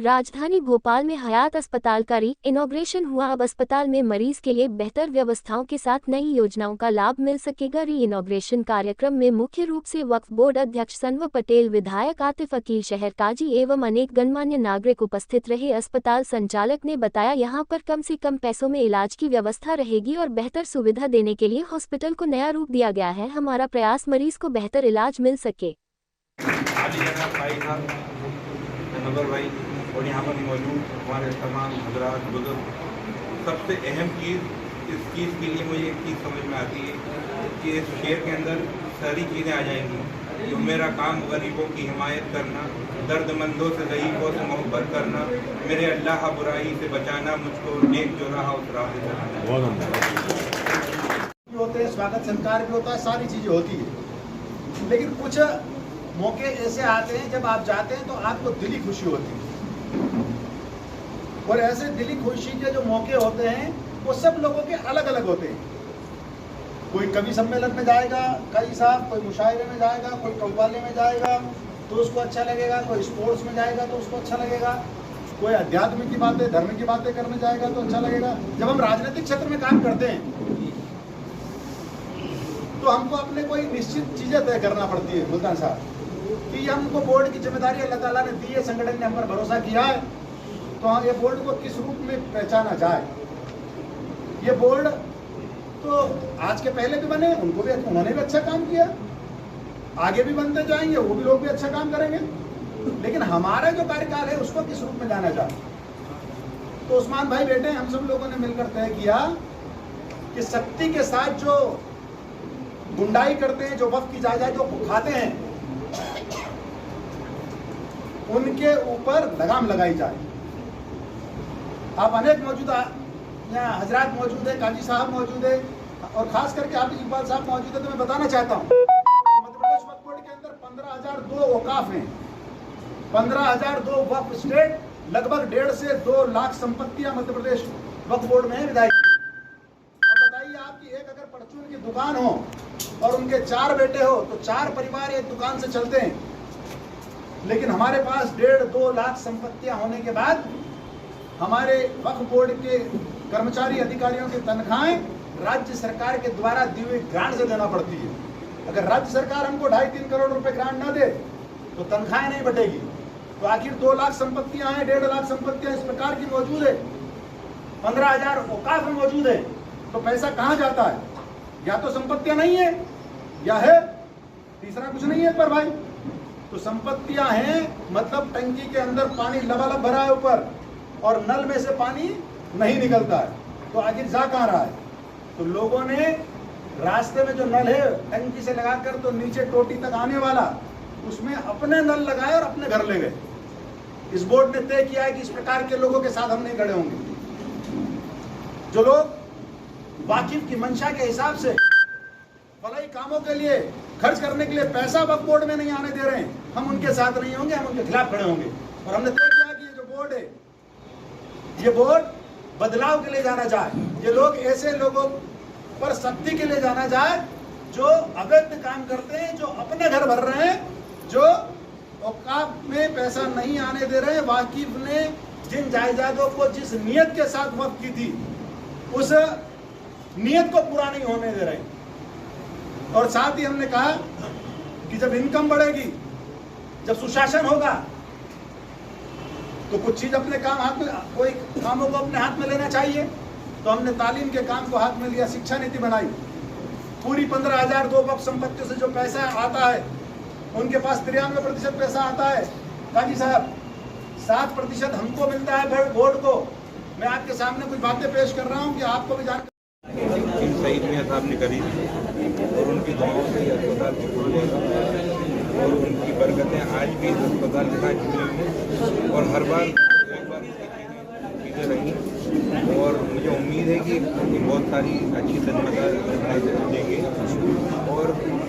राजधानी भोपाल में हयात अस्पताल का री-इनॉग्रेशन हुआ। अब अस्पताल में मरीज के लिए बेहतर व्यवस्थाओं के साथ नई योजनाओं का लाभ मिल सकेगा। री-इनॉग्रेशन कार्यक्रम में मुख्य रूप से वक्फ बोर्ड अध्यक्ष सनवर पटेल, विधायक आतिफ अकील, शहर काजी एवं अनेक गणमान्य नागरिक उपस्थित रहे। अस्पताल संचालक ने बताया, यहाँ पर कम से कम पैसों में इलाज की व्यवस्था रहेगी और बेहतर सुविधा देने के लिए हॉस्पिटल को नया रूप दिया गया है। हमारा प्रयास मरीज को बेहतर इलाज मिल सके। और यहाँ पर मौजूद हमारे तमाम हजरात बुजुर्ग, सबसे अहम चीज़ इस चीज़ के लिए मुझे एक चीज़ समझ में आती है कि इस शहर के अंदर सारी चीज़ें आ जाएंगी। जो मेरा काम गरीबों की हिमायत करना, दर्दमंदों से ज़ईफ़ों से मोहब्बत करना, मेरे अल्लाह बुराई से बचाना, मुझको नेक जो रहा उस राह से चलाना। होते हैं, स्वागत संस्कार भी होता है, सारी चीज़ें होती है, लेकिन कुछ मौके ऐसे आते हैं जब आप जाते हैं तो आपको दिली खुशी होती है। और ऐसे दिली खुशी के जो मौके होते हैं वो सब लोगों के अलग अलग होते हैं। कोई कवि सम्मेलन में जाएगा, कई साहब, कोई मुशायरे में जाएगा, कोई कव्वाली में जाएगा तो उसको अच्छा लगेगा, कोई स्पोर्ट्स में जाएगा तो उसको अच्छा लगेगा, कोई अध्यात्म की बातें, धर्म की बातें करने जाएगा तो अच्छा लगेगा। जब हम राजनीतिक क्षेत्र में काम करते हैं तो हमको अपने कोई निश्चित चीजें तय करना पड़ती है मुल्तान साहब, कि हमको बोर्ड की जिम्मेदारी अल्लाह ताला ने दी है, संगठन ने हम पर भरोसा किया है, तो हाँ, ये बोर्ड को किस रूप में पहचाना जाए। ये बोर्ड तो आज के पहले भी बने, उन्होंने भी अच्छा काम किया, आगे भी बनते जाएंगे, वो भी लोग भी अच्छा काम करेंगे, लेकिन हमारा जो कार्यकाल है उसको किस रूप में जाना जाए। तो उस्मान भाई बेटे, हम सब लोगों ने मिलकर तय किया कि सख्ती के साथ जो गुंडाई करते हैं, जो वक्त की जायदादों को खाते हैं, उनके ऊपर लगाम लगाई जाए। आप अनेक मौजूदा यहाँ हजरात मौजूद है, काजी साहब मौजूद है और खास करके हाफिज इकबाल साहब मौजूद है। तो मैं बताना चाहता हूँ मध्य प्रदेश वक्फ बोर्ड के अंदर 15,002 औकाफ हैं, 15,002 वक्फ स्टेट, लगभग 1.5 से 2 लाख संपत्तियां मध्य प्रदेश वक्फ बोर्ड में है। विधायक, अब बताइए, आपकी एक अगर परचून की दुकान हो और उनके 4 बेटे हो तो 4 परिवार एक दुकान से चलते हैं, लेकिन हमारे पास 1.5-2 लाख संपत्तियां होने के बाद हमारे वक्फ बोर्ड के कर्मचारी अधिकारियों की तनख्वाहें राज्य सरकार के द्वारा दी हुई ग्रांट से देना पड़ती है। अगर राज्य सरकार हमको 2.5-3 करोड़ रुपए ग्रांट न दे तो तनख्वाहें नहीं बटेगी। तो आखिर 2 लाख संपत्तियां हैं, 1.5 लाख संपत्तियां इस प्रकार की मौजूद है, 15,000 औकाफ में मौजूद है, तो पैसा कहाँ जाता है? या तो संपत्तियां नहीं है या है, तीसरा कुछ नहीं है पर भाई। तो संपत्तियां हैं मतलब टंकी के अंदर पानी लबालब भरा है ऊपर और नल में से पानी नहीं निकलता है, तो आखिर जा कहाँ रहा है? तो लोगों ने रास्ते में जो नल है टंकी से लगाकर तो नीचे टोटी तक आने वाला, उसमें अपने नल लगाए और अपने घर ले गए। इस बोर्ड ने तय किया है कि इस प्रकार के लोगों के साथ हम नहीं खड़े होंगे। जो लोग वाकिफ की मंशा के हिसाब से भलाई कामों के लिए खर्च करने के लिए पैसा वक्फ बोर्ड में नहीं आने दे रहे हैं, हम उनके साथ नहीं होंगे, हम उनके खिलाफ खड़े होंगे। और हमने तय किया कि ये जो बोर्ड है, ये बोर्ड बदलाव के लिए जाना जाए, ये लोग ऐसे लोगों पर सख्ती के लिए जाना जाए जो अवैध काम करते हैं, जो अपने घर भर रहे हैं, जो औकाफ में पैसा नहीं आने दे रहे हैं। वाकिफ ने जिन जायदादों को जिस नियत के साथ वक्फ की थी, उस नियत को पूरा नहीं होने दे रहे। और साथ ही हमने कहा कि जब इनकम बढ़ेगी, जब सुशासन होगा, तो कुछ चीज अपने काम हाथ में, कोई कामों को अपने हाथ में लेना चाहिए। तो हमने तालीम के काम को हाथ में लिया, शिक्षा नीति बनाई। पूरी 15,002 वक्फ संपत्तियों से जो पैसा आता है, उनके पास 93% पैसा आता है। काजी साहब, 7% हमको मिलता है बोर्ड को। मैं आपके सामने कुछ बातें पेश कर रहा हूँ कि आपको भी जानकारी। सईद मियां साहब ने करी और उनकी दुआओं से अस्पताल को खोल दिया और उनकी बरकतें आज भी इस अस्पताल के साथ जुड़ी हुई हैं और हर बार एक बार चीज़ें रही। और मुझे उम्मीद है कि बहुत सारी अच्छी खदमत देंगे। और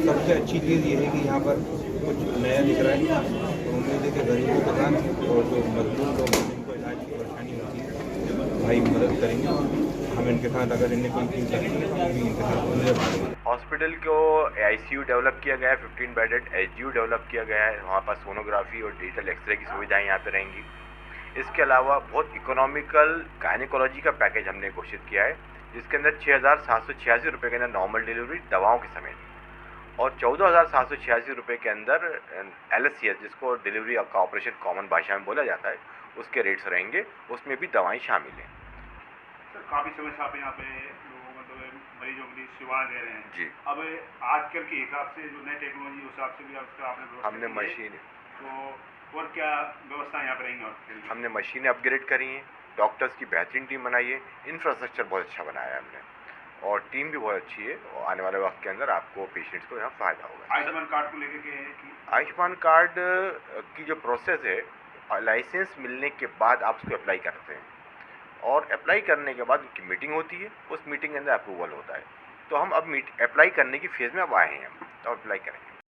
सबसे अच्छी चीज़ ये है कि यहाँ पर कुछ नया दिख रहा है। तो उम्मीद है कि गरीबों के साथ और जो मजदूर लोग जिनको इलाज की परेशानी होती है, भाई मदद करेंगे और हम इनके साथ, अगर इन्हें कोई चीज़ लगती है तो हम भी इनके साथ मदद करेंगे। हॉस्पिटल को आईसीयू डेवलप किया गया है, 15 बेडेड एचडीयू डेवलप किया गया है। वहाँ पर सोनोग्राफी और डिजिटल एक्सरे की सुविधाएं यहाँ पे रहेंगी। इसके अलावा बहुत इकोनॉमिकल गायनिकोलॉजी का पैकेज हमने घोषित किया है, जिसके अंदर 6,786 रुपये के अंदर नॉर्मल डिलीवरी दवाओं के समेत और 14,786 रुपये के अंदर LSCS, जिसको डिलीवरी का ऑपरेशन कॉमन भाषा में बोला जाता है, उसके रेट्स रहेंगे। उसमें भी दवाएं शामिल हैं। सर काफ़ी समय से आप यहाँ पे लोगों मतलब मरीजों के लिए सेवाएं दे रहे हैं जी। अब आजकल के हिसाब से जो नई टेक्नोलॉजी उस हिसाब से भी आपने व्यवस्था हमने की है। मशीन तो और क्या व्यवस्था यहाँ पर रहेंगी आपके लिए? हमने मशीनें अपग्रेड करी हैं, डॉक्टर्स की बेहतरीन टीम बनाई है, इंफ्रास्ट्रक्चर बहुत अच्छा बनाया है हमने और टीम भी बहुत अच्छी है। और आने वाले वक्त के अंदर आपको पेशेंट्स को यहाँ फ़ायदा होगा। आयुष्मान कार्ड को लेकर के कि आयुष्मान कार्ड की जो प्रोसेस है, लाइसेंस मिलने के बाद आप उसको अप्लाई करते हैं और अप्लाई करने के बाद उनकी मीटिंग होती है, उस मीटिंग के अंदर अप्रूवल होता है। तो हम अब अप्लाई करने की फेज़ में अब आए हैं, हम तो अप्लाई करेंगे।